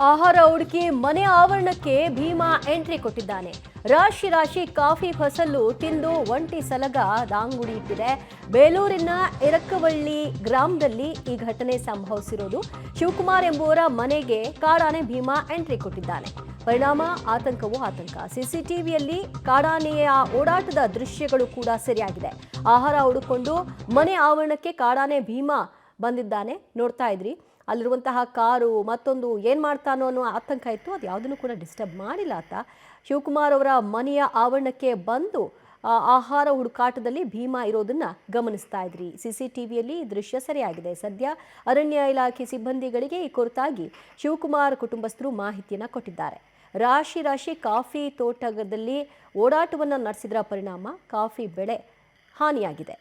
ಆಹಾರ ಹುಡುಕಿ ಮನೆ ಆವರಣಕ್ಕೆ ಭೀಮಾ ಎಂಟ್ರಿ ಕೊಟ್ಟಿದ್ದಾನೆ. ರಾಶಿ ರಾಶಿ ಕಾಫಿ ಫಸಲು ತಿಂದು ಒಂಟಿ ಸಲಗ ದಾಂಗುಡಿ ಇಟ್ಟಿದೆ. ಬೇಲೂರಿನ ಎರಕವಳ್ಳಿ ಗ್ರಾಮದಲ್ಲಿ ಈ ಘಟನೆ ಸಂಭವಿಸಿರೋದು. ಶಿವಕುಮಾರ್ ಎಂಬುವರ ಮನೆಗೆ ಕಾಡಾನೆ ಭೀಮಾ ಎಂಟ್ರಿ ಕೊಟ್ಟಿದ್ದಾನೆ. ಪರಿಣಾಮ ಆತಂಕವೂ ಆತಂಕ. ಸಿಸಿಟಿವಿಯಲ್ಲಿ ಕಾಡಾನೆಯ ಓಡಾಟದ ದೃಶ್ಯಗಳು ಕೂಡ ಸೆರೆಯಾಗಿದೆ. ಆಹಾರ ಹುಡುಕೊಂಡು ಮನೆ ಆವರಣಕ್ಕೆ ಕಾಡಾನೆ ಭೀಮಾ ಬಂದಿದ್ದಾನೆ. ನೋಡ್ತಾ ಇದ್ರಿ, ಅಲ್ಲಿರುವಂತಹ ಕಾರು ಮತ್ತೊಂದು ಏನು ಮಾಡ್ತಾನೋ ಅನ್ನೋ ಆತಂಕ ಇತ್ತು. ಅದು ಯಾವುದನ್ನು ಕೂಡ ಡಿಸ್ಟರ್ಬ್ ಮಾಡಿಲ್ಲ ಆತ. ಶಿವಕುಮಾರ್ ಅವರ ಮನೆಯ ಆವರಣಕ್ಕೆ ಬಂದು ಆಹಾರ ಹುಡುಕಾಟದಲ್ಲಿ ಭೀಮಾ ಇರೋದನ್ನ ಗಮನಿಸ್ತಾ ಇದ್ರಿ. ಸಿಸಿಟಿವಿಯಲ್ಲಿ ದೃಶ್ಯ ಸರಿಯಾಗಿದೆ. ಸದ್ಯ ಅರಣ್ಯ ಇಲಾಖೆ ಸಿಬ್ಬಂದಿಗಳಿಗೆ ಈ ಕುರಿತಾಗಿ ಶಿವಕುಮಾರ್ ಕುಟುಂಬಸ್ಥರು ಮಾಹಿತಿಯನ್ನು ಕೊಟ್ಟಿದ್ದಾರೆ. ರಾಶಿ ರಾಶಿ ಕಾಫಿ ತೋಟದಲ್ಲಿ ಓಡಾಟವನ್ನು ನಡೆಸಿದ್ರ ಪರಿಣಾಮ ಕಾಫಿ ಬೆಳೆ ಹಾನಿಯಾಗಿದೆ.